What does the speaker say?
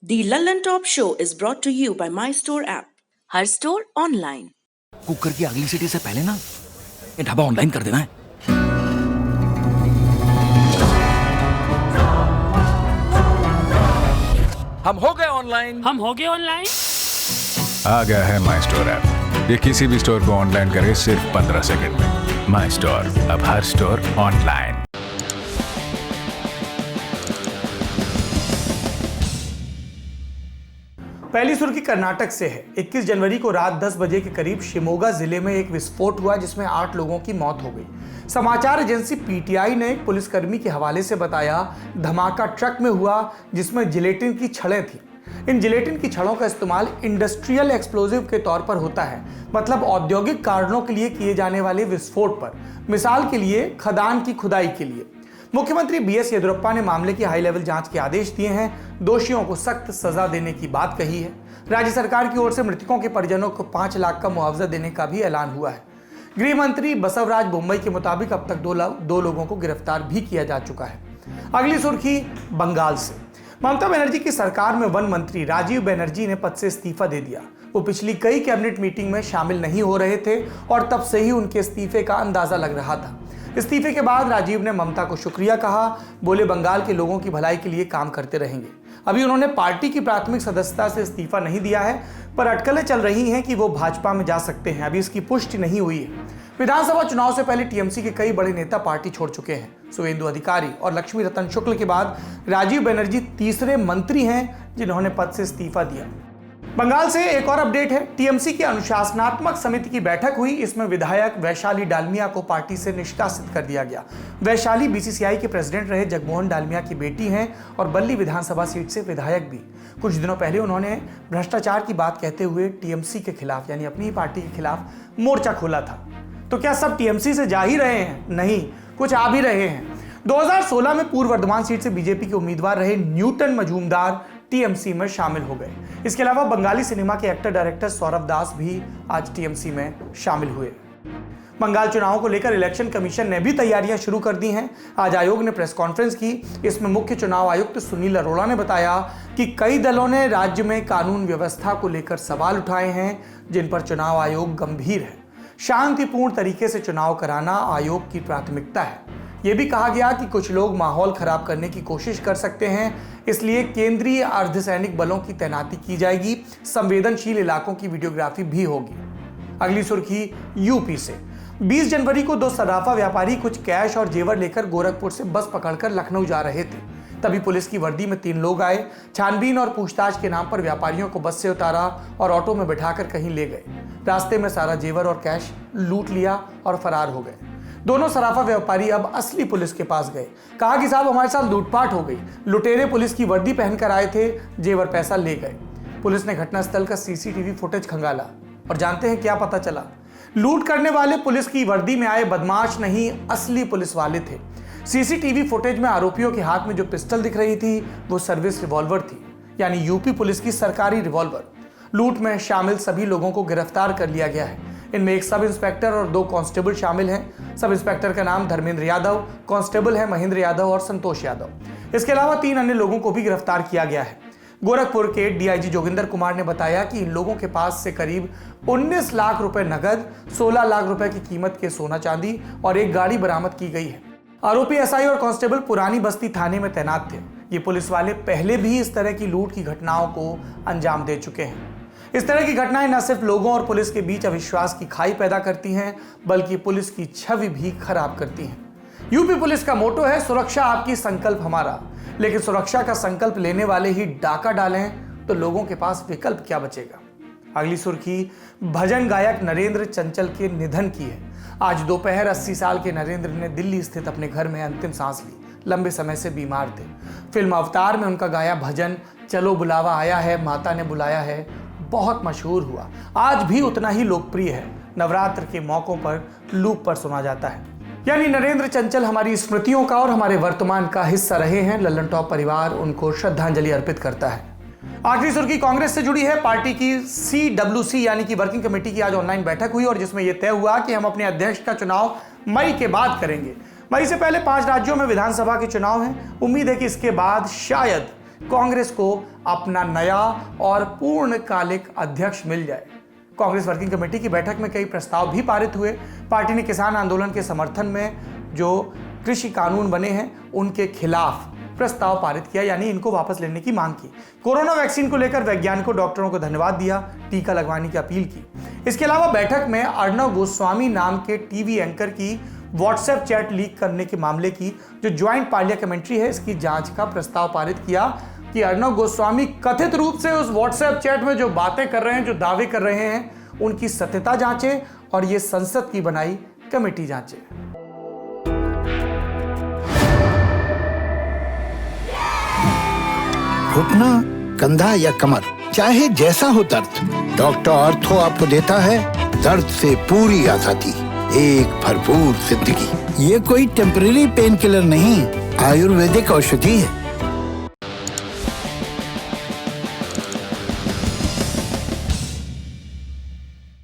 The London Top Show is brought to you by My Store app. Her store online. Cooker की अगली सीटी से पहले ना ये ढाबा ऑनलाइन कर देना है। हम हो गए ऑनलाइन। आ गया है माई स्टोर ऐप। ये किसी भी स्टोर को ऑनलाइन करे सिर्फ 15 सेकंड में। माई स्टोर, अब हर स्टोर ऑनलाइन। पहली सुर्खी कर्नाटक से है। 21 जनवरी को रात 10 बजे के करीब शिमोगा जिले में एक विस्फोट हुआ जिसमें 8 लोगों की मौत हो गई। समाचार एजेंसी पीटीआई ने एक पुलिसकर्मी के हवाले से बताया, धमाका ट्रक में हुआ जिसमें जिलेटिन की छड़ें थी। इन जिलेटिन की छड़ों का इस्तेमाल इंडस्ट्रियल एक्सप्लोजिव के तौर पर होता है, मतलब औद्योगिक कारणों के लिए किए जाने वाले विस्फोट पर, मिसाल के लिए खदान की खुदाई के लिए। मुख्यमंत्री बीएस येदियुरप्पा ने मामले की हाई लेवल जांच के आदेश दिए हैं, दोषियों को सख्त सजा देने की बात कही है। राज्य सरकार की ओर से मृतकों के परिजनों को 5 लाख का मुआवजा देने का भी ऐलान हुआ है। गृह मंत्री बसवराज बोम्मई के मुताबिक अब तक दो लोगों को गिरफ्तार भी किया जा चुका है। अगली सुर्खी बंगाल से। ममता बनर्जी की सरकार में वन मंत्री राजीव बनर्जी ने पद से इस्तीफा दे दिया। वो पिछली कई कैबिनेट मीटिंग में शामिल नहीं हो रहे थे और तब से ही उनके इस्तीफे का अंदाजा लग रहा था। इस्तीफे के बाद राजीव ने ममता को शुक्रिया कहा, बोले बंगाल के लोगों की भलाई के लिए काम करते रहेंगे। अभी उन्होंने पार्टी की प्राथमिक सदस्यता से इस्तीफा नहीं दिया है, पर अटकलें चल रही हैं कि वो भाजपा में जा सकते हैं। अभी इसकी पुष्टि नहीं हुई है। विधानसभा चुनाव से पहले टीएमसी के कई बड़े नेता पार्टी छोड़ चुके हैं। शुभेंदु अधिकारी और लक्ष्मी रतन शुक्ल के बाद राजीव बनर्जी तीसरे मंत्री हैं जिन्होंने पद से इस्तीफा दिया। बंगाल से एक और अपडेट है। टीएमसी की अनुशासनात्मक समिति की बैठक हुई। इसमें विधायक वैशाली डालमिया को पार्टी से निष्कासित कर दिया गया। वैशाली बीसीसीआई के प्रेसिडेंट रहे जगमोहन डालमिया की बेटी हैं और बल्ली विधानसभा सीट से विधायक भी। कुछ दिनों पहले उन्होंने भ्रष्टाचार की बात कहते हुए टीएमसी के खिलाफ, यानी अपनी पार्टी के खिलाफ मोर्चा खोला था। तो क्या सब टीएमसी से जा ही रहे हैं? नहीं, कुछ आ भी रहे हैं। 2016 में पूर्व वर्धमान सीट से बीजेपी के उम्मीदवार रहे न्यूटन मजूमदार टीएमसी में शामिल हो गए। इसके अलावा बंगाली सिनेमा के एक्टर डायरेक्टर सौरभ दास भी आज टीएमसी में शामिल हुए। बंगाल चुनावों को लेकर इलेक्शन कमीशन ने भी तैयारियां शुरू कर दी हैं। आज आयोग ने प्रेस कॉन्फ्रेंस की। इसमें मुख्य चुनाव आयुक्त सुनील अरोड़ा ने बताया कि कई दलों ने राज्य में कानून व्यवस्था को लेकर सवाल उठाए हैं, जिन पर चुनाव आयोग गंभीर है। शांतिपूर्ण तरीके से चुनाव कराना आयोग की प्राथमिकता है। यह भी कहा गया कि कुछ लोग माहौल खराब करने की कोशिश कर सकते हैं, इसलिए केंद्रीय अर्धसैनिक बलों की तैनाती की जाएगी। संवेदनशील इलाकों की वीडियोग्राफी भी होगी। अगली सुर्खी यूपी से। 20 जनवरी को 2 सराफा व्यापारी कुछ कैश और जेवर लेकर गोरखपुर से बस पकड़कर लखनऊ जा रहे थे। तभी पुलिस की वर्दी में 3 लोग आए। छानबीन और पूछताछ के नाम पर व्यापारियों को बस से उतारा और ऑटो में बिठाकर कहीं ले गए। रास्ते में सारा जेवर और कैश लूट लिया और फरार हो गए। दोनों सराफा व्यापारी अब असली पुलिस के पास गए। कहा कि साहब, हमारे साथ लूटपाट हो गई। लुटेरे पुलिस की वर्दी पहनकर आए थे, जेवर पैसा ले गए। पुलिस ने घटनास्थल का सीसीटीवी फुटेज खंगाला और जानते हैं क्या पता चला? लूट करने वाले पुलिस की वर्दी में आए बदमाश नहीं, असली पुलिस वाले थे। सीसीटीवी फुटेज में आरोपियों के हाथ में जो पिस्टल दिख रही थी वो सर्विस रिवॉल्वर थी, यानी यूपी पुलिस की सरकारी रिवॉल्वर। लूट में शामिल सभी लोगों को गिरफ्तार कर लिया गया है। इनमें एक सब इंस्पेक्टर और 2 कांस्टेबल शामिल हैं। सब इंस्पेक्टर का नाम धर्मेंद्र यादव, कांस्टेबल है महेंद्र यादव और संतोष यादव। इसके अलावा 3 अन्य लोगों को भी गिरफ्तार किया गया है। गोरखपुर के डीआईजी जोगिंदर कुमार ने बताया कि इन लोगों के पास से करीब 19 लाख रुपए नगद, 16 लाख रुपए की कीमत के सोना चांदी और एक गाड़ी बरामद की गई है। आरोपी एसआई और कांस्टेबल पुरानी बस्ती थाने में तैनात थे। ये पुलिस वाले पहले भी इस तरह की लूट की घटनाओं को अंजाम दे चुके हैं। इस तरह की घटनाएं न सिर्फ लोगों और पुलिस के बीच अविश्वास की खाई पैदा करती हैं, बल्कि पुलिस की छवि भी खराब करती हैं। यूपी पुलिस का मोटो है, सुरक्षा आपकी, संकल्प हमारा। लेकिन सुरक्षा का संकल्प लेने वाले ही डाका डालें तो लोगों के पास विकल्प क्या बचेगा? अगली सुर्खी भजन गायक नरेंद्र चंचल के निधन की है। आज दोपहर 80 साल के नरेंद्र ने दिल्ली स्थित अपने घर में अंतिम सांस ली। लंबे समय से बीमार थे। फिल्म अवतार में उनका गाया भजन चलो बुलावा आया है, माता ने बुलाया है बहुत मशहूर हुआ। आज भी उतना ही लोकप्रिय है। नवरात्र के मौकों पर लूप पर सुना जाता है। यानी नरेंद्र चंचल हमारी स्मृतियों का और हमारे वर्तमान का हिस्सा रहे हैं। लल्लन टॉप परिवार उनको श्रद्धांजलि अर्पित करता है। आखिरी सुर्खी कांग्रेस से जुड़ी है। पार्टी की CWC यानी कि वर्किंग कमेटी की आज ऑनलाइन बैठक हुई और जिसमें यह तय हुआ कि हम अपने अध्यक्ष का चुनाव मई के बाद करेंगे। मई से पहले 5 राज्यों में विधानसभा के चुनाव हैं। उम्मीद है कि इसके बाद शायद कांग्रेस को अपना नया और पूर्णकालिक अध्यक्ष मिल जाए। कांग्रेस वर्किंग कमेटी की बैठक में कई प्रस्ताव भी पारित हुए। पार्टी ने किसान आंदोलन के समर्थन में जो कृषि कानून बने हैं उनके खिलाफ प्रस्ताव पारित किया, यानी इनको वापस लेने की मांग की। कोरोना वैक्सीन को लेकर वैज्ञानिकों, डॉक्टरों को धन्यवाद दिया, टीका लगवाने की अपील की। इसके अलावा बैठक में अर्णव गोस्वामी नाम के टीवी एंकर की व्हाट्सएप चैट लीक करने के मामले की जो ज्वाइंट पार्लियामेंट्री है, इसकी जांच का प्रस्ताव पारित किया कि अर्णव गोस्वामी कथित रूप से उस व्हाट्सएप चैट में जो बातें कर रहे हैं, जो दावे कर रहे हैं, उनकी सत्यता जांचे और ये संसद की बनाई कमेटी जांचे। घुटना, कंधा या कमर, चाहे जैसा हो दर्द, डॉक्टर ऑर्थो आपको देता है दर्द से पूरी आजादी, एक भरपूर जिंदगी। ये कोई टेम्परेरी पेन किलर नहीं, आयुर्वेदिक औषधि है।